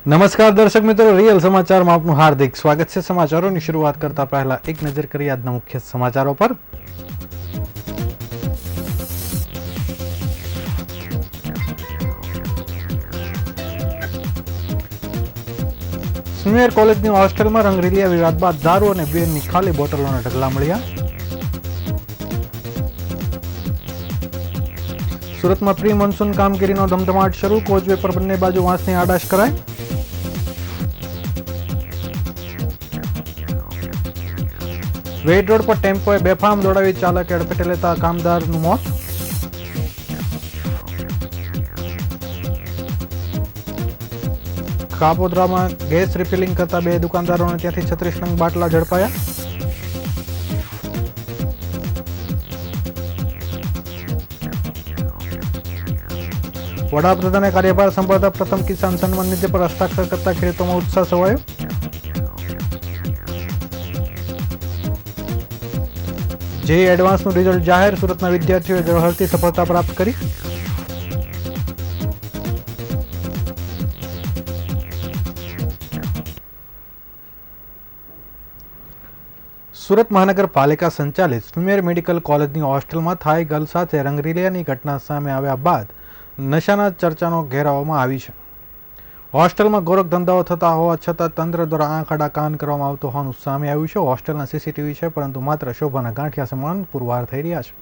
નમસ્કાર દર્શક મિત્રો, રિયલ સમાચારમાં આપનું હાર્દિક સ્વાગત છે। સમાચારોની શરૂઆત કરતા પહેલા એક નજર કરીએ આજના મુખ્ય સમાચારો પર। સ્મીમેર કોલેજની હોસ્ટેલમાં રંગરેલિયા વિવાદ બાદ દારૂ અને બીયરની ખાલી બોટલોના ઢગલા મળ્યા। સુરતમાં પ્રી મોન્સૂન કામગીરીનો ધમધમાટ શરૂ, કોઝવે પર બંને બાજુ વાંસની આડાશ કરાઈ। વેડ રોડ પર ટેમ્પોએ બેફામ દોડાવી ચાલકે અડફેટે લેતા કામદારનું મોત। કાપોદ્રામાં ગેસ રિફિલિંગ કરતા બે દુકાનદારોને ત્યાંથી 36 નંગ બાટલા ઝડપાયા। વડાપ્રધાને કાર્યભાર સંભાળતા પ્રથમ કિસાન સન્માન નિધિ પર હસ્તાક્ષર કરતા ખેડૂતોમાં ઉત્સાહ છવાયો। જેઈ એડવાન્સનું રિઝલ્ટ જાહેર, સુરતના વિદ્યાર્થીઓએ ઝળહળતી સફળતા પ્રાપ્ત કરી। સુરત મહાનગરપાલિકા સંચાલિત સ્મીમેર મેડિકલ કોલેજની હોસ્ટેલમાં થાઈ ગર્લ સાથે રંગરેલિયાની ઘટના સામે આવ્યા બાદ નશાના ચર્ચાનો ઘેરાવવામાં આવી છે। હોસ્ટેલમાં ગોરખ ધંધાઓ થતા હોવા છતાં તંત્ર દ્વારા આંખ આડા કાન કરવામાં આવતો હોવાનું સામે આવ્યું છે। હોસ્ટેલના સીસીટીવી છે, પરંતુ માત્ર શોભાના ગાંઠિયા સમાન પુરવાર થઈ રહ્યા છે,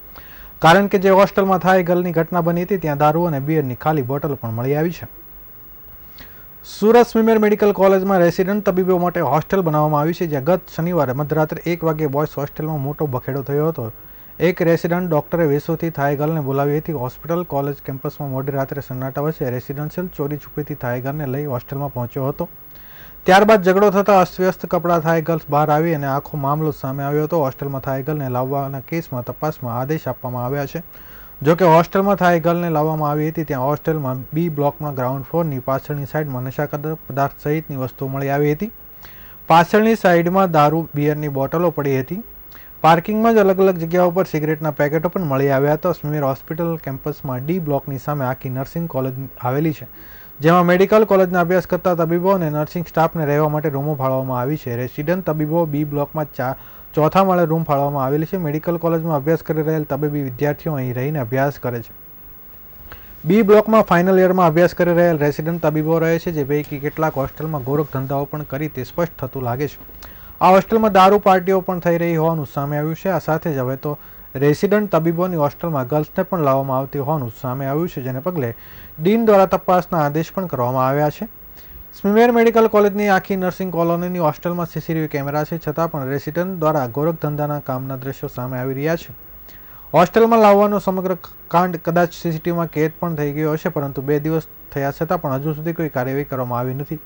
કારણ કે જે હોસ્ટેલમાં થાઈ ગર્લની ઘટના બની હતી ત્યાં દારૂ અને બિયરની ખાલી બોટલ પણ મળી આવી છે। સુરત સ્મીમેર મેડિકલ કોલેજમાં રેસિડન્ટ તબીબો માટે હોસ્ટેલ બનાવવામાં આવી છે, જ્યાં ગત શનિવારે મધરાત્રે 1 વાગે બોયઝ હોસ્ટેલમાં મોટો બખેડો થયો હતો। એક રેસિડન્ટ ડોક્ટરે વેસોથી થાઈ ગર્લને બોલાવી હતી। હોસ્પિટલ કોલેજ કેમ્પસમાં મોડી રાત્રે સન્નાટા વચ્ચે રેસિડેન્શિયલ ચોરી છુપીથી થાઈ ગર્લને લઈ હોસ્ટેલમાં પહોંચ્યો હતો। ત્યારબાદ ઝઘડો થતાં અસ્તવ્યસ્ત કપડાં થાઈ ગર્લ્સ બહાર આવી અને આખો મામલો સામે આવ્યો હતો। હોસ્ટેલમાં થાઈ ગર્લને લાવવાના કેસમાં તપાસમાં આદેશ આપવામાં આવ્યા છે। જોકે હોસ્ટેલમાં થાઈ ગર્લને લાવવામાં આવી હતી ત્યાં હોસ્ટેલમાં બી બ્લોકમાં ગ્રાઉન્ડ ફ્લોરની પાછળની સાઈડમાં નશાકારક પદાર્થ સહિતની વસ્તુઓ મળી આવી હતી। પાછળની સાઈડમાં દારૂ બિયરની બોટલો પડી હતી। પાર્કિંગમાં જ અલગ અલગ જગ્યાઓ પર સિગરેટના પેકેટો પણ મળી આવ્યા હતા। સ્મીમેર હોસ્પિટલ કેમ્પસમાં ડી બ્લોકની સામે આખી નર્સિંગ કોલેજ આવેલી છે, જેમાં મેડિકલ કોલેજના અભ્યાસ કરતા તબીબો અને નર્સિંગ સ્ટાફને રહેવા માટે રૂમો ફાળવવામાં આવી છે। રેસિડન્ટ તબીબો બી બ્લોકમાં ચોથા માળે રૂમ ફાળવવામાં આવેલી છે। મેડિકલ કોલેજમાં અભ્યાસ કરી રહેલ તબીબી વિદ્યાર્થીઓ અહીં રહીને અભ્યાસ કરે છે। બી બ્લોકમાં ફાઇનલ યરમાં અભ્યાસ કરી રહેલ રેસિડન્ટ તબીબો રહે છે, જે પૈકી કેટલાક હોસ્ટેલમાં ગોરખ ધંધાઓ પણ કરી તે સ્પષ્ટ થતું લાગે છે। આ હોસ્ટેલમાં દારૂ પાર્ટીઓ પણ થઈ રહી હોવાનું સામે આવ્યું છે। આ સાથે જ હવે તો રેસિડન્ટ તબીબોની હોસ્ટેલમાં ગર્લ્સને પણ લાવવામાં આવતી હોવાનું સામે આવ્યું છે, જેને પગલે ડીન દ્વારા તપાસના આદેશ પણ કરવામાં આવ્યા છે। સ્મીમેર મેડિકલ કોલેજની આખી નર્સિંગ કોલોનીની હોસ્ટેલમાં સીસીટીવી કેમેરા છે, છતાં પણ રેસિડન્ટ દ્વારા ગોરખ ધંધાના કામના દ્રશ્યો સામે આવી રહ્યા છે। હોસ્ટેલમાં લાવવાનો સમગ્ર કાંડ કદાચ સીસીટીવીમાં કેદ પણ થઈ ગયો હશે, પરંતુ 2 દિવસ થયા છતાં પણ હજુ સુધી કોઈ કાર્યવાહી કરવામાં આવી નથી।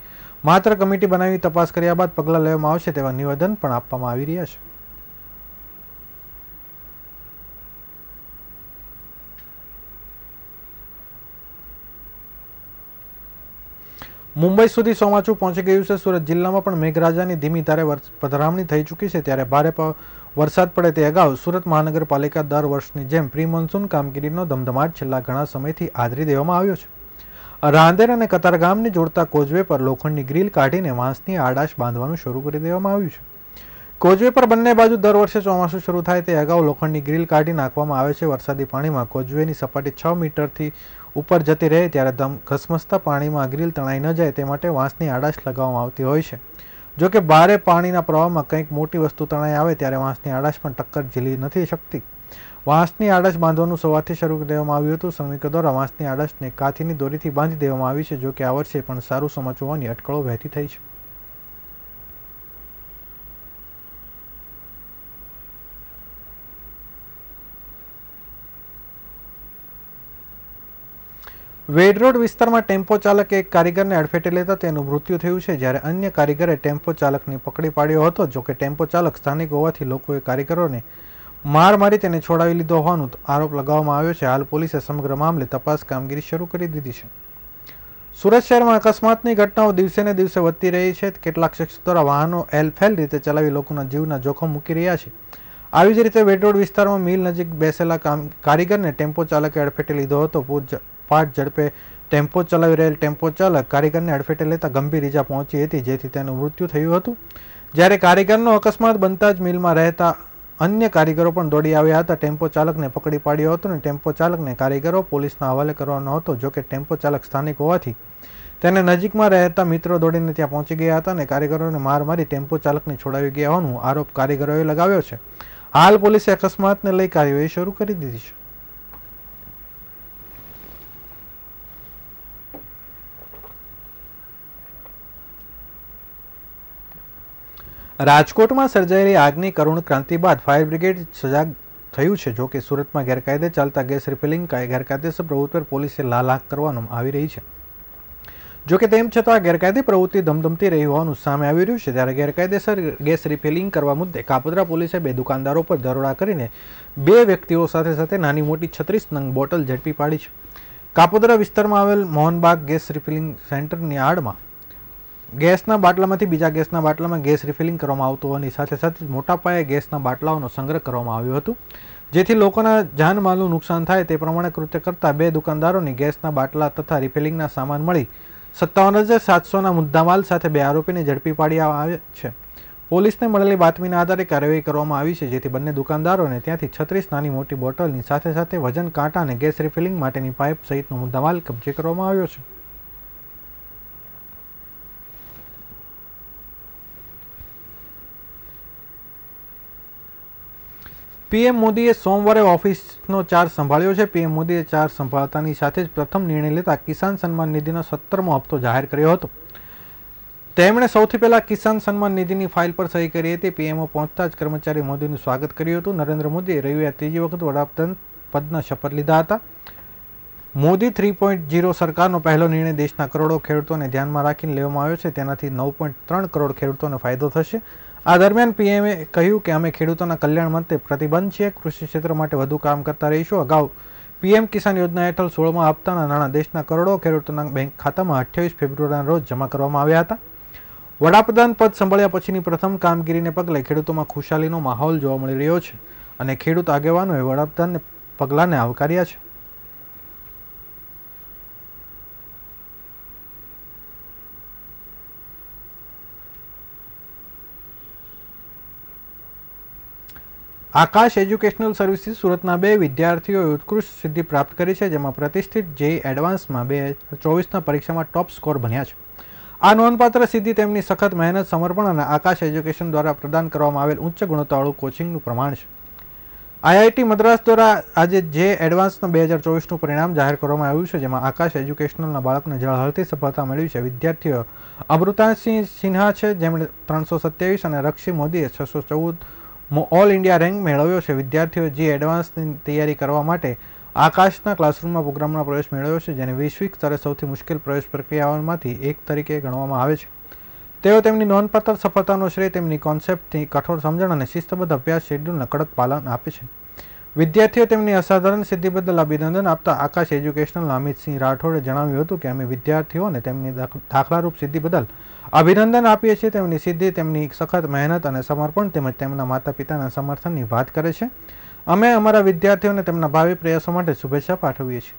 માત્ર કમિટી બનાવી તપાસ કર્યા બાદ પગલાં લેવામાં આવશે તેવા નિવેદન પણ આપવામાં આવી રહ્યા છે। મુંબઈ સુધી ચોમાસું પહોંચી ગયું છે। સુરત જિલ્લામાં પણ મેઘરાજાની ધીમી ધારે પધરામણી થઈ ચૂકી છે, ત્યારે ભારે વરસાદ પડે તે અગાઉ સુરત મહાનગરપાલિકા દર વર્ષની જેમ પ્રી મોન્સૂન કામગીરીનો ધમધમાટ છેલ્લા ઘણા સમયથી આદરી દેવામાં આવ્યો છે। રાંદેર અને કતારગામને જોડતા કોઝવે પર લોખંડની ગ્રીલ કાઢીને વાંસની આડાશ બાંધવાનું શરૂ કરી દેવામાં આવ્યું છે। કોઝવે પર બંને બાજુ દર વર્ષે ચોમાસું શરૂ થાય તે અગાઉ લોખંડની ગ્રીલ કાઢી નાખવામાં આવે છે। વરસાદી પાણીમાં કોઝવેની સપાટી 6 મીટરથી ઉપર જતી રહે ત્યારે ધસમસતા પાણીમાં ગ્રીલ તણાઈ ન જાય તે માટે વાંસની આડાશ લગાવવામાં આવતી હોય છે। જોકે ભારે પાણીના પ્રવાહમાં કંઈક મોટી વસ્તુ તણાઈ આવે ત્યારે વાંસની આડાશ પણ ટક્કર ઝીલી નથી શકતી। વાંસની આડાશ બાંધવાનું સવારથી શરૂ કરી દેવામાં આવ્યું હતું। શ્રમિકો દ્વારા વાંસની આડાશને કાથીની દોરીથી બાંધી દેવામાં આવી છે। જોકે આ વર્ષે પણ સારું સમાચાર હોવાની અટકળો વહેતી થઈ છે। વેડ રોડ વિસ્તારમાં ટેમ્પો ચાલકે એક કારીગરને અડફેટે લેતા તેનું મૃત્યુ થયું છે, જ્યારે અન્ય કારીગરે ટેમ્પો ચાલકને પકડી પાડ્યો હતો। જોકે ટેમ્પો ચાલક સ્થાનિક હોવાથી લોકોએ કારીગરોને માર મારી તેને છોડાવી લીધો હોવાનો આરોપ લગાવવામાં આવ્યો છે। હાલ પોલીસે સમગ્ર મામલે તપાસ કામગીરી શરૂ કરી દીધી છે। સુરત શહેરમાં અકસ્માતની ઘટનાઓ દિવસે ને દિવસે વધતી રહી છે। કેટલાક શખ્સો દ્વારા વાહનો હેલફેલ રીતે ચલાવી લોકોના જીવના જોખમ મૂકી રહ્યા છે। આવી જ રીતે વેડ રોડ વિસ્તારમાં મિલ નજીક બેસેલા કારીગરને ટેમ્પો ચાલકે અડફેટે લીધો હતો। પાટ ઝડપે ટેમ્પો ચલાવી રહેલ ટેમ્પો ચાલક કારીગરને અડફેટે લેતા ગંભીર ઈજા પહોંચી હતી, જેથી તેનું મૃત્યુ થયું હતું. જ્યારે કારીગરનો અકસ્માત બનતા જ મિલમાં રહેતા અન્ય કારીગરો પણ દોડી આવ્યા હતા. ટેમ્પો ચાલકને પકડી પાડ્યો હતો અને ટેમ્પો ચાલકને કારીગરો પોલીસના હવાલે કરવાનો હતો. જોકે ટેમ્પો ચાલક સ્થાનિક હોવાથી તેને નજીકમાં રહેતા મિત્રો દોડીને ત્યાં પહોંચી ગયા હતા અને કારીગરોને માર મારી ટેમ્પો ચાલકને છોડાવી ગયા હોવાનો આરોપ કારીગરોએ લગાવ્યો છે. હાલ પોલીસે અકસ્માતને લઈ કાર્યવાહી શરૂ કરી દીધી છે. રાજકોટમાં સર્જાયેલી આગની કરુણ ક્રાંતિ બાદ ફાયર બ્રિગેડ સજાગ થયું છે. જોકે સુરતમાં ગેરકાયદે ચાલતા ગેસ રિફિલિંગ ગેરકાયદેસર પ્રવૃત્તિ પર પોલીસે લાલાક કરવામાં આવી રહી છે. જોકે તેમ છતાં ગેરકાયદે પ્રવૃત્તિ ધમધમતી રહી હોવાનું સામે આવી રહ્યું છે. ત્યારે ગેરકાયદેસર ગેસ રિફિલિંગ કરવા મુદ્દે કાપોદ્રા પોલીસે 2 દુકાનદારો પર દરોડા કરીને 2 વ્યક્તિઓ સાથે નાની મોટી 36 નંગ બોટલ ઝડપી પાડી છે. કાપોદ્રા વિસ્તારમાં આવેલ મોહનબાગ ગેસ રિફિલિંગ સેન્ટરની આડમાં ગેસના બાટલામાંથી બીજા ગેસના બાટલામાં ગેસ રિફિલિંગ કરવામાં આવતું હોવાની સાથે મોટા પાયે ગેસના બાટલાઓનો સંગ્રહ કરવામાં આવ્યો હતો, જેથી લોકોના જાનમાલનું નુકસાન થાય તે પ્રમાણે કૃત્ય કરતા 2 દુકાનદારોની ગેસના બાટલા તથા રિફિલિંગના સામાન મળી 57,700ના મુદ્દામાલ સાથે 2 આરોપીને ઝડપી પાડ્યા આવ્યા છે. પોલીસને મળેલી બાતમીના આધારે કાર્યવાહી કરવામાં આવી છે, જેથી બંને દુકાનદારોને ત્યાંથી 36 નાની મોટી બોટલની સાથે વજન કાંટા અને ગેસ રિફિલિંગ માટેની પાઇપ સહિતનો મુદ્દામાલ કબજે કરવામાં આવ્યો છે. પીએમ મોદીએ સોમવારે ઓફિસનો ચાર્જ સંભાળ્યો છે. પીએમ મોદીએ ચાર્જ સંભાળતાની સાથે જ પ્રથમ નિર્ણય લેતા કિસાન સન્માન નિધિનો 17મો હપ્તો જાહેર કર્યો હતો. તેમણે સૌથી પહેલા કિસાન સન્માન નિધિની ફાઇલ પર સહી કરી હતી. પીએમઓ પહોંચતા જ કર્મચારી મોદીનું સ્વાગત કર્યું હતું. નરેન્દ્ર મોદીએ રવિવારે ત્રીજી વખત વડાપ્રધાન પદના શપથ લીધા હતા. મોદી 3.0 સરકારનો પહેલો નિર્ણય દેશના કરોડો ખેડૂતોને ધ્યાનમાં રાખીને લેવામાં આવ્યો છે. તેનાથી 9.3 કરોડ ખેડૂતોને ફાયદો થશે. આ દરમિયાન પીએમએ કહ્યું કે અમે ખેડૂતોના કલ્યાણ માટે પ્રતિબદ્ધ છીએ. કૃષિ ક્ષેત્ર માટે વધુ કામ કરતા રહીશું. અગાઉ પીએમ કિસાન યોજના હેઠળ 16મા હપ્તાના નાણાં દેશના કરોડો ખેડૂતોના બેંક ખાતામાં 28 ફેબ્રુઆરીના રોજ જમા કરવામાં આવ્યા હતા. વડાપ્રધાન પદ સંભાળ્યા પછીની પ્રથમ કામગીરીને પગલે ખેડૂતોમાં ખુશાલીનો માહોલ જોવા મળી રહ્યો છે અને ખેડૂત આગેવાનોએ વડાપ્રધાનને પગલાંને આવકાર્યા છે. આકાશ એજ્યુકેશનલ સર્વિસીસ સુરતના 2 વિદ્યાર્થીઓએ ઉત્કૃષ્ટ સિદ્ધિ પ્રાપ્ત કરી છે, જેમાં પ્રતિષ્ઠિત જેઈ એડવાન્સમાં 2024ના પરીક્ષામાં ટોપ સ્કોર બન્યા છે. આ નોંધપાત્ર સિદ્ધિ તેમની સખત મહેનત, સમર્પણ અને આકાશ એજ્યુકેશન દ્વારા પ્રદાન કરવામાં આવેલ ઉચ્ચ ગુણવત્તાવાળું કોચિંગનું પ્રમાણ છે. આઈઆઈટી મદ્રાસ દ્વારા આજે જે એડવાન્સના 2024નું પરિણામ જાહેર કરવામાં આવ્યું છે, જેમાં આકાશ એજ્યુકેશનલના બાળકને ઝળહળતી સફળતા મળી છે. વિદ્યાર્થીઓ અમૃતાસિંહ સિન્હા છે, જેમણે 327 અને રક્ષી મોદીએ 614 ઓલ ઇન્ડિયા રેન્ક મેળવ્યો છે. વિદ્યાર્થીઓ જે એડવાન્સની તૈયારી કરવા માટે આકાશના ક્લાસરૂમમાં પ્રોગ્રામમાં પ્રવેશ મેળવ્યો છે, જેને વૈશ્વિક સ્તરે સૌથી મુશ્કેલ પ્રવેશ પ્રક્રિયાઓમાંથી એક તરીકે ગણવામાં આવે છે. તેઓ તેમની નોંધપાત્ર સફળતાનો શ્રેય તેમની કોન્સેપ્ટની કઠોર સમજણ અને શિસ્તબદ્ધ અભ્યાસ શેડ્યુલના કડક પાલન આપે છે. વિદ્યાર્થીઓ તેમની અસાધારણ સિદ્ધિ બદલ અભિનંદન આપતા આકાશ એજ્યુકેશનલના અમિતસિંહ રાઠોડે જણાવ્યું હતું કે અમે વિદ્યાર્થીઓને તેમની દાખલારૂપ સિદ્ધિ બદલ અભિનંદન આપીએ છીએ. તેમની સિદ્ધિ તેમની સખત મહેનત અને સમર્પણ તેમજ તેમના માતા પિતાના સમર્થનની વાત કરે છે. અમે અમારા વિદ્યાર્થીઓને તેમના ભાવિ પ્રયાસો માટે શુભેચ્છા પાઠવીએ છીએ.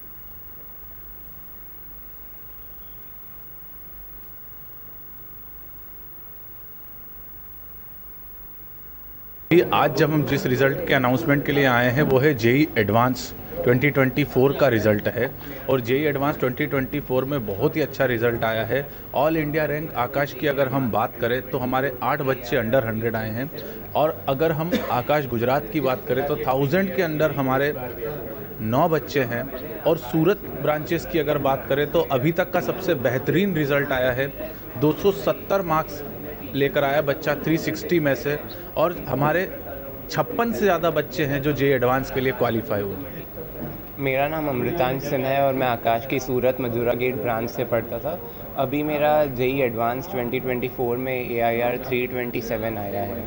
आज जब हम जिस रिज़ल्ट के अनाउंसमेंट के लिए आए हैं वो है जेई एडवांस 2024 का रिज़ल्ट है और जेई एडवांस 2024 में बहुत ही अच्छा रिज़ल्ट आया है. ऑल इंडिया रैंक आकाश की अगर हम बात करें तो हमारे 8 बच्चे अंडर 100 आए हैं और अगर हम आकाश गुजरात की बात करें तो 1000 के अंदर हमारे 9 बच्चे हैं और सूरत ब्रांचेस की अगर बात करें तो अभी तक का सबसे बेहतरीन रिज़ल्ट आया है. 270 मार्क्स लेकर आया बच्चा 360 में से और हमारे 56 से ज़्यादा बच्चे हैं जो जे एडवांस के लिए क्वालिफाई हुए. मेरा नाम अमृतांश सिन्हा है और मैं आकाश की सूरत मजूरा गेट ब्रांच से पढ़ता था. अभी मेरा जेई एडवांस 2024 में AIR 327 आया है.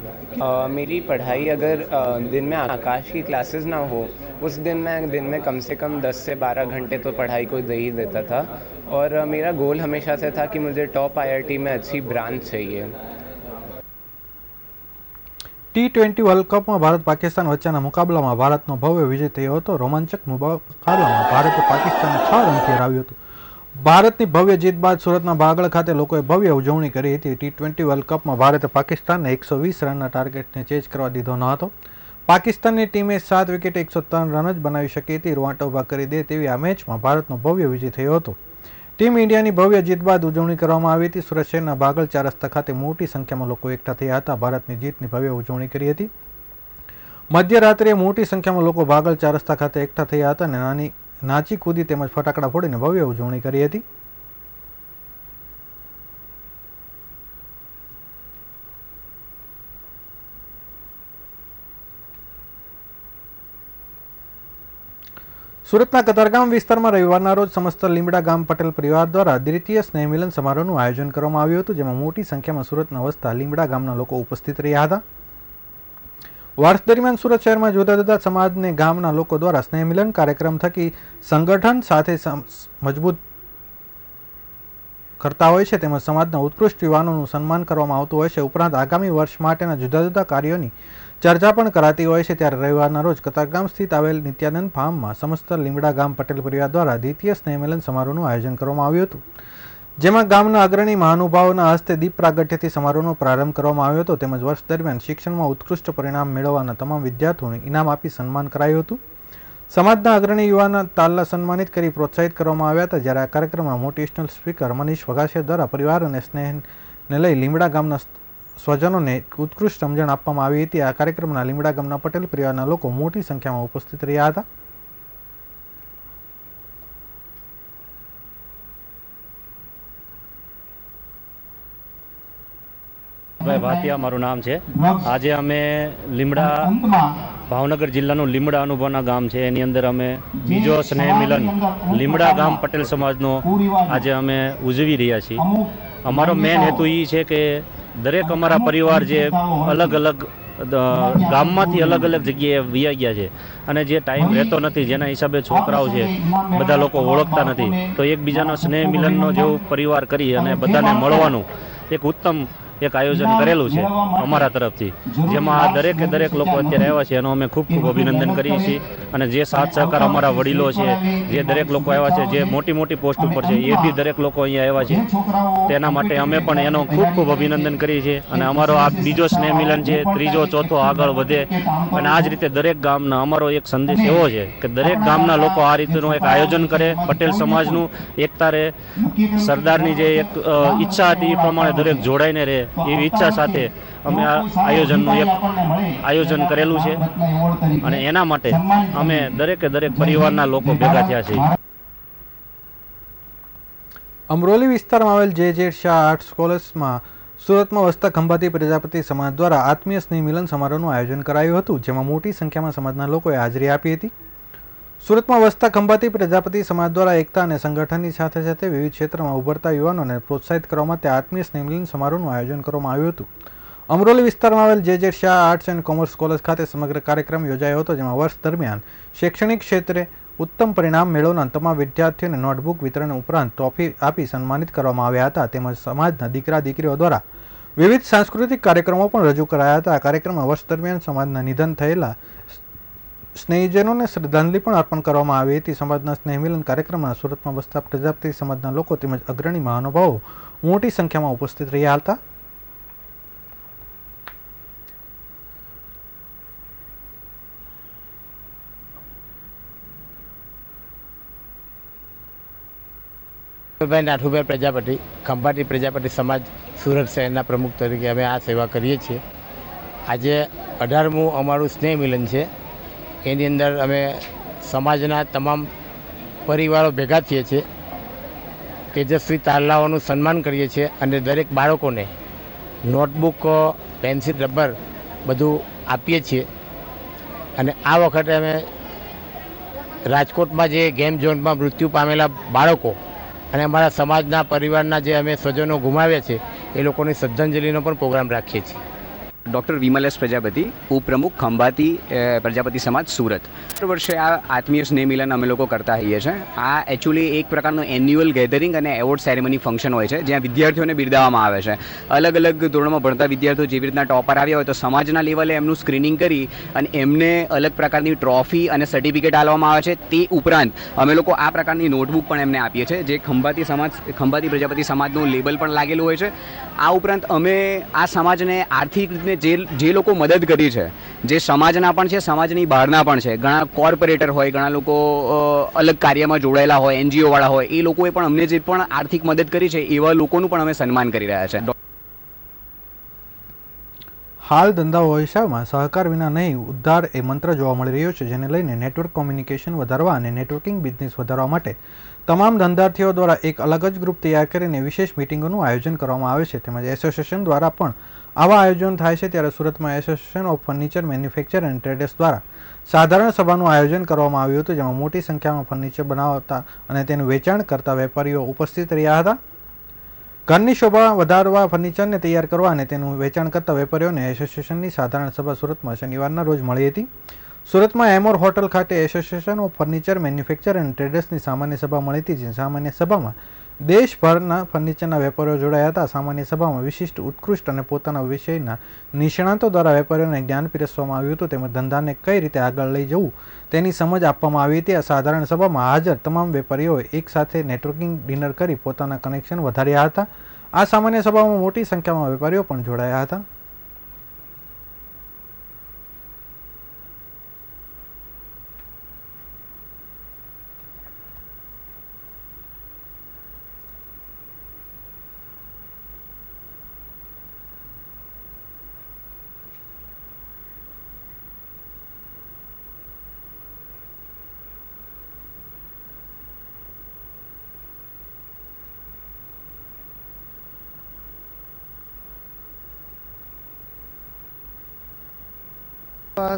मेरी पढ़ाई अगर दिन में आकाश की क्लासेस ना हो उस दिन में कम से कम 10 से 12 घंटे तो पढ़ाई को दे ही देता था और मेरा गोल हमेशा से था कि मुझे टॉप IIT में अच्छी ब्रांच चाहिए. T20 વર્લ્ડ કપમાં ભારત પાકિસ્તાન વચ્ચેના મુકાબલામાં ભારતનો ભવ્ય વિજય થયો હતો. રોમાંચક મુકાબલામાં ભારતે પાકિસ્તાનને 6 રનથી હરાવ્યું હતું. ભારતની ભવ્ય જીત બાદ સુરતના બાગળ ખાતે લોકોએ ભવ્ય ઉજવણી કરી હતી. T20 વર્લ્ડ કપમાં ભારતે પાકિસ્તાનને 120 રનના ટાર્ગેટને ચેઝ કરવા દીધો ન હતો. પાકિસ્તાનની ટીમે 7 વિકેટે 103 રન જ બનાવી શકી હતી. રૂવાટા ઊભા કરી દે તેવી આ મેચમાં ભારતનો ભવ્ય વિજય થયો હતો. ટીમ ઇન્ડિયાની ભવ્ય જીત બાદ ઉજવણી કરવામાં આવી હતી. સુરત શહેરના બાગળ 4 રસ્તા ખાતે મોટી સંખ્યામાં લોકો એકઠા થયા હતા. ભારતની જીતની ભવ્ય ઉજવણી કરી હતી. મધ્યરાત્રિએ મોટી સંખ્યામાં લોકો બાગળ 4 રસ્તા ખાતે એકઠા થયા હતા અને નાચી કૂદી તેમજ ફટાકડા ફોડીને ભવ્ય ઉજવણી કરી હતી. સુરતના કતારગામ વિસ્તારમાં રવિવારના રોજ સમસ્ત લીમડા ગામ પટેલ પરિવાર દ્વારા દ્વિતીય સ્નેહ મિલન સમારોહનું આયોજન કરવામાં આવ્યું હતું, જેમાં મોટી સંખ્યામાં સુરતના વસતા લીમડા ગામના લોકો ઉપસ્થિત રહ્યા હતા. વર્ષ દરમિયાન સુરત શહેરમાં જુદા જુદા સમાજને ગામના લોકો દ્વારા સ્નેહ મિલન કાર્યક્રમ થકી સંગઠન સાથે મજબૂત કરતા હોય છે, તેમજ સમાજના ઉત્કૃષ્ટ યુવાનોનું સન્માન કરવામાં આવતું હોય છે. ઉપરાંત આગામી વર્ષ માટેના જુદા જુદા કાર્યોની ચર્ચા પણ કરાતી હોય છે. ત્યારે રવિવારના રોજ કતારગામ સ્થિત આવેલ નિત્યાનંદ ફાર્મમાં સમસ્ત લીમડા ગામ પટેલ પરિવાર દ્વારા દ્વિતીય સ્નેહ મિલન સમારોહનું આયોજન કરવામાં આવ્યું હતું, જેમાં ગામના અગ્રણી મહાનુભાવોના હસ્તે દીપ પ્રાગટ્યથી સમારોહનો પ્રારંભ કરવામાં આવ્યો હતો. તેમજ વર્ષ દરમિયાન શિક્ષણમાં ઉત્કૃષ્ટ પરિણામ મેળવવાના તમામ વિદ્યાર્થીઓને ઇનામ આપી સન્માન કરાયું હતું. સમાજના અગ્રણી યુવાનના તાલલા સન્માનિત કરી પ્રોત્સાહિત કરવામાં આવ્યા હતા. જ્યારે આ કાર્યક્રમમાં મોટિવેશનલ સ્પીકર મનીષ વઘાસિયા દ્વારા પરિવાર અને સ્નેહને લઈ લીમડા ગામના સ્વજનોને ઉત્કૃષ્ટ સમજણ આપવામાં આવી હતી. આ કાર્યક્રમના લીમડા ગામના પટેલ પરિવારના લોકો મોટી સંખ્યામાં ઉપસ્થિત રહ્યા હતા. ભાઈ ભાતિયા મારું નામ છે. આજે અમે લીમડા ભાવનગર જિલ્લાનું લીમડા અનુભવના ગામ છે, એની અંદર અમે બીજો સ્નેહ મિલન લીમડા ગામ પટેલ સમાજનો આજે અમે ઉજવી રહ્યા છીએ. અમારો મેન હેતુ એ છે કે દરેક અમારા પરિવાર જે અલગ અલગ ગામમાંથી અલગ અલગ જગ્યાએ વયા ગયા છે અને જે ટાઈમ રહેતો નથી, જેના હિસાબે છોકરાઓ છે બધા લોકો ઓળખતા નથી, તો એકબીજાનો સ્નેહ મિલનનો જેવું પરિવાર કરી અને બધાને મળવાનું એક ઉત્તમ એક આયોજન કરેલું છે અમારા તરફથી, જેમાં દરેકે દરેક લોકો અત્યારે આવ્યા છે એનો અમે ખૂબ ખૂબ અભિનંદન કરીએ છીએ. અને જે સાથ સહકાર અમારા વડીલો છે, જે દરેક લોકો આવ્યા છે, જે મોટી મોટી પોસ્ટ ઉપર છે, એ બી દરેક લોકો અહીંયા આવ્યા છે, તેના માટે અમે પણ એનો ખૂબ ખૂબ અભિનંદન કરીએ છીએ. અને અમારો આ બીજો સ્નેહ મિલન છે, ત્રીજો ચોથો આગળ વધે અને આ જ રીતે દરેક ગામના અમારો એક સંદેશ એવો છે કે દરેક ગામના લોકો આ રીતનું એક આયોજન કરે, પટેલ સમાજનું એકતા રહે, સરદારની જે એક ઈચ્છા હતી એ પ્રમાણે દરેક જોડાઈને રહે, એવી ઈચ્છા સાથે અમે આ આયોજનનું એક આયોજન કરેલું છે અને એના માટે અમે દરેકે દરેક પરિવારના લોકો ભેગા થયા છીએ. અમરોલી વિસ્તારમાં આવેલ જે શાહ આર્ટ્સ કોલેજમાં સુરતમાં વસતા ખંભાતી પ્રજાપતિ સમાજ દ્વારા આત્મીય સ્નેહ મિલન સમારોહનું આયોજન કરાયું હતું, જેમાં મોટી સંખ્યામાં સમાજના લોકોએ હાજરી આપી હતી. સુરતમાં વસતા ખંભાતી પ્રજાપતિ સમાજ દ્વારા એકતા અને સંગઠનની સાથે સાથે વિવિધ ક્ષેત્રમાં ઉભરતા યુવાનોને પ્રોત્સાહિત કરવા માટે આત્મીય સ્નેહ મિલન સમારોહનું આયોજન કરવામાં આવ્યું હતું. અમરોલી વિસ્તારમાં આવેલ જે Shah arts and commerce college ખાતે સમગ્ર કાર્યક્રમ યોજાયો હતો, જેમાં વર્ષ દરમિયાન શૈક્ષણિક ક્ષેત્રે ઉત્તમ પરિણામ મેળવનાર તમામ વિદ્યાર્થીઓને નોટબુક વિતરણ ઉપરાંત ટ્રોફી આપી સન્માનિત કરવામાં આવ્યા હતા. તેમજ સમાજના દીકરા દીકરીઓ દ્વારા વિવિધ સાંસ્કૃતિક કાર્યક્રમો પણ રજૂ કરાયા હતા. આ કાર્યક્રમમાં વર્ષ દરમિયાન સમાજના નિધન થયેલા સ્નેહીજનોને શ્રદ્ધાંજલિ પણ અર્પણ કરવામાં આવી હતી. સમાજના સ્નેહ મિલન કાર્યક્રમમાં સુરતમાં વસતા પ્રજાપતિ સમાજના લોકો તેમજ અગ્રણી મહાનુભાવો મોટી સંખ્યામાં ઉપસ્થિત રહ્યા હતા. નાઠુભાઈ પ્રજાપતિ, ખંભાતી પ્રજાપતિ સમાજ સુરત શહેરના પ્રમુખ તરીકે અમે આ સેવા કરીએ છીએ. આજે 18મું અમારું સ્નેહ મિલન છે. એની અંદર અમે સમાજના તમામ પરિવારો ભેગા થઈએ છીએ, તેજસ્વી તારલાઓનું સન્માન કરીએ છીએ અને દરેક બાળકોને નોટબુક, પેન્સિલ, રબર બધું આપીએ છીએ. અને આ વખતે અમે રાજકોટમાં જે ગેમ ઝોનમાં મૃત્યુ પામેલા બાળકો અને અમારા સમાજના પરિવારના જે અમે સ્વજનો ગુમાવ્યા છે એ લોકોની શ્રદ્ધાંજલિનો પણ પ્રોગ્રામ રાખીએ છીએ. डॉक्टर विमलेश प्रजापति, उपप्रमुख खंभाती प्रजापति समाज सूरत। દર વર્ષે આ આત્મીય સ્નેહ મિલન અમે લોકો કરતા હોઈએ છીએ। આ એકચ્યુઅલી એક પ્રકારનું એન્યુઅલ ગેધરિંગ અને એવોર્ડ સેરેમની ફંક્શન હોય છે, જ્યાં વિદ્યાર્થીઓને બિરદાવવામાં આવે છે। અલગ અલગ ધોરણમાં ભણતા વિદ્યાર્થીઓ જેવી રીતના ટોપર આવ્યા હોય તો સમાજના લેવલે એમનું સ્ક્રીનિંગ કરી અને એમને અલગ પ્રકારની ટ્રોફી અને સર્ટિફિકેટ આપવામાં આવે છે। તે ઉપરાંત અમે લોકો આ પ્રકારની નોટબુક પણ એમને આપીએ છીએ, જે ખંભાતી પ્રજાપતિ સમાજનું લેબલ પણ લાગેલું હોય છે। આ ઉપરાંત અમે આ સમાજને આર્થિક રીતે જે લોકો મદદ કરી છે, જે સમાજના પણ છે, સમાજની બહારના પણ છે, ઘણા કોર્પોરેટર હોય, ઘણા લોકો અલગ કાર્યમાં જોડાયેલા હોય, NGO વાળા હોય, એ લોકોએ પણ અમને જે પણ આર્થિક મદદ કરી છે એવા લોકોનું પણ અમે સન્માન કરી રહ્યા છે। હાલ ધંધા વ્યવસાયમાં સહકાર વિના નહીં ઉદ્ધાર એ મંત્ર જોવા મળી રહ્યો છે, જેને લઈને નેટવર્ક કોમ્યુનિકેશન વધારવા અને નેટવર્કિંગ બિઝનેસ વધારવા માટે તમામ ધંધાર્થીઓ દ્વારા એક અલગ જ ગ્રુપ તૈયાર કરીને વિશેષ મિટિંગોનું આયોજન કરવામાં આવે છે, તેમજ એસોસિએશન દ્વારા પણ આવા આયોજન થાય છે। ત્યારે સુરતમાં association of furniture manufacture and traders દ્વારા સાધારણ સભાનું આયોજન કરવામાં આવ્યું હતું, જેમાં મોટી સંખ્યામાં ફર્નિચર બનાવતા અને તેનું વેચાણ કરતા વેપારીઓ ઉપસ્થિત રહ્યા હતા। ઘરની શોભા વધારવા, ફર્નિચરને તૈયાર કરવા અને તેનું વેચાણ કરતા વેપારીઓને એસોસિએશનની સાધારણ સભા સુરતમાં શનિવારના રોજ મળી હતી। સુરતમાં એમોર હોટલ ખાતે association of furniture manufacture and ટ્રેડર્સની સામાન્ય સભા મળી હતી, જે સામાન્ય સભામાં દેશભરના ફર્નિચરના વેપારીઓ જોડાયા હતા। સામાન્ય સભામાં વિશિષ્ટ, ઉત્કૃષ્ટ અને પોતાના વિષયના નિષ્ણાતો દ્વારા વેપારીઓને જ્ઞાન પીરસવામાં આવ્યું હતું, તેમજ ધંધાને કઈ રીતે આગળ લઈ જવું તેની સમજ આપવામાં આવી હતી। આ સાધારણ સભામાં હાજર તમામ વેપારીઓએ એકસાથે નેટવર્કિંગ ડિનર કરી પોતાના કનેક્શન વધાર્યા હતા। આ સામાન્ય સભામાં મોટી સંખ્યામાં વેપારીઓ પણ જોડાયા હતા।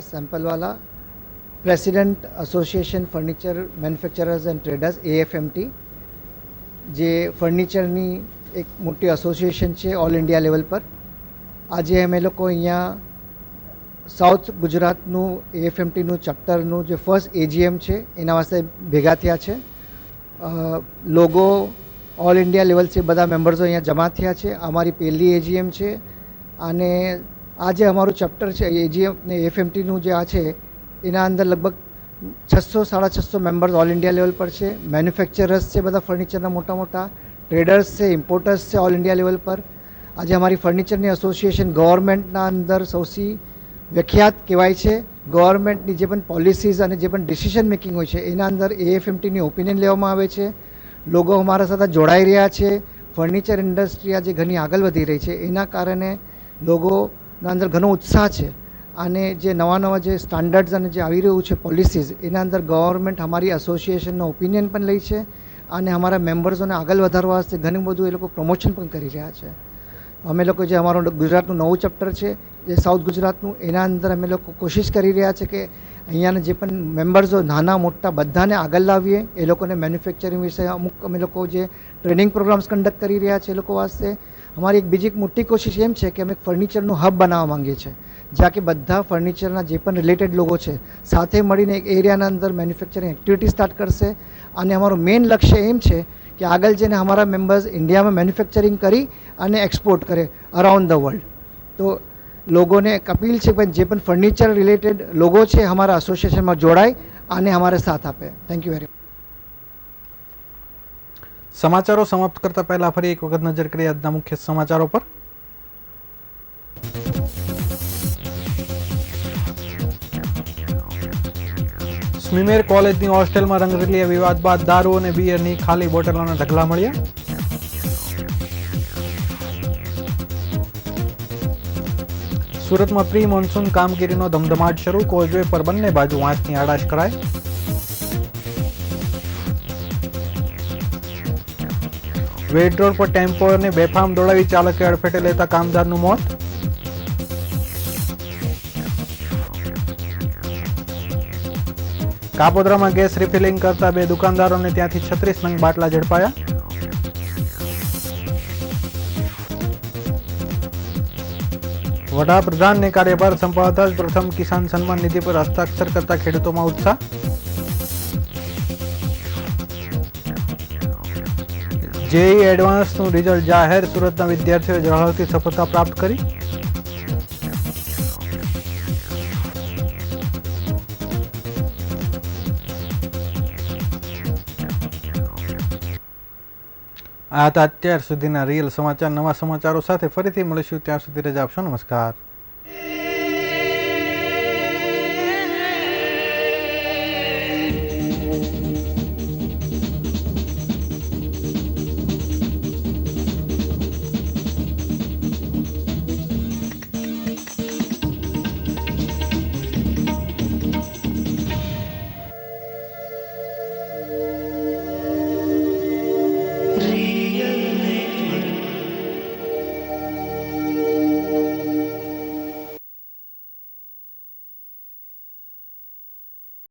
सैंपल वाला president association furniture manufacturers and traders AFMT जे फर्निचरनी एक मोटी एसोसिएशन है ऑल इंडिया लेवल पर। आज अमे लोग अँ साउथ गुजरातनु AFMTनु चैप्टरनु जो फर्स्ट AGM है एना वास्ते भेगा थया छे। लोगो ऑल इंडिया लेवल से बधा मेम्बर्सो अँ जमा थया छे। अमारी पहली AGM है आने आज अमरु चैप्टर है AGM ने AFMTनु जे आ छे एना अंदर लगभग 600-650 मेम्बर्स ऑल इंडिया लेवल पर है। मैन्युफेक्चरर्स से बधा फर्निचरना मोटा मोटा, ट्रेडर्स से, इम्पोर्टर्स से ऑल इंडिया लेवल पर। आज अमारी फर्निचरनी एसोसिएशन गवर्नमेंटना अंदर सौथी विख्यात कहेवाय छे। गवर्नमेंटनी जे पण पॉलिसीज अने जे पण डिसिजन मेकिंग होय छे एना अंदर AFMTनी ओपिनियन लेवामां आवे छे। लोगो अमारा साथे जोड़ाई रह्या छे। फर्निचर इंडस्ट्री आज घणी आगळ वधी रही है, एना कारणे लोगो अंदर घणो उत्साह है। आने जे नवा नवा जे स्टैंडर्ड्स अने जे आवी रह्युं छे पॉलिसीज एना अंदर गवर्नमेंट हमारी एसोसिएशननो ओपिनियन पण लई छे अने हमारा मेम्बर्सोने आगळ वधारवा वास्ते घणुं बधुं ए लोको प्रमोशन पण करी रह्या छे। अमे लोको जे अमारो गुजरातनुं नवुं चैप्टर है जे साउथ गुजरातनुं एना अंदर अमे लोको कोशिश करी रह्या छे के अहींयाना जे पण मेम्बर्सो नाना मोटा बधाने आगळ लावीए। ए लोकोने मैन्युफेक्चरिंग विषय अमुक अमे लोको जे ट्रेनिंग प्रोग्राम्स कंडक्ट करी रह्या छे ए लोको वास्ते हमारी एक बीजी मोटी कोशिश एम है कि अमे फर्निचरનું हब बनावा मांगीए छे, જ્યાં કે બધા ફર્નિચરના જે પણ રિલેટેડ લોકો છે સાથે મળીને એક એરિયાના અંદર મેન્યુફેક્ચરિંગ એક્ટિવિટી સ્ટાર્ટ કરશે। અને અમારું મેઇન લક્ષ્ય એમ છે કે આગળ જઈને અમારા મેમ્બર્સ ઇન્ડિયામાં મેન્યુફેક્ચરિંગ કરી અને એક્સપોર્ટ કરે અરાઉન્ડ ધ વર્લ્ડ। તો લોકોને એક અપીલ છે કે જે પણ ફર્નિચર રિલેટેડ લોકો છે અમારા એસોસિએશનમાં જોડાય અને અમારે સાથ આપે। Thank you very much. સમાચારો સમાપ્ત કરતા પહેલા ફરી એક વખત નજર કરીએ આજના મુખ્ય સમાચારો પર। સ્મીમેર કોલેજની હોસ્ટેલમાં રંગરેલીયા વિવાદ બાદ દારૂ અને બિયરની ખાલી બોટલોના ઢગલા મળ્યા। સુરતમાં પ્રી મોન્સૂન કામગીરીનો ધમધમાટ શરૂ, કોઝવે પર બંને બાજુ વાંસની આડાશ કરાય। વેડ રોડ પર ટેમ્પોને બેફામ દોડાવી ચાલકે અડફેટે લેતા કામદારનું મોત। કાપોદ્રામાં ગેસ રિફિલિંગ કરતા બે દુકાનદારોને ત્યાંથી 36 નંગ બાટલા ઝડપાયા। વડાપ્રધાનને કાર્યભાર સંભાળતા જ પ્રથમ કિસાન સન્માન નિધિ પર હસ્તાક્ષર કરતા ખેડૂતોમાં ઉત્સાહ. જેઈ એડવાન્સનું રિઝલ્ટ જાહેર, સુરતના વિદ્યાર્થીઓએ ઝળહળતી સફળતા પ્રાપ્ત કરી. આ હતા અત્યાર સુધીના રિયલ સમાચાર. નવા સમાચારો સાથે ફરીથી મળીશું. ત્યાં સુધી રજા આપશો. નમસ્કાર.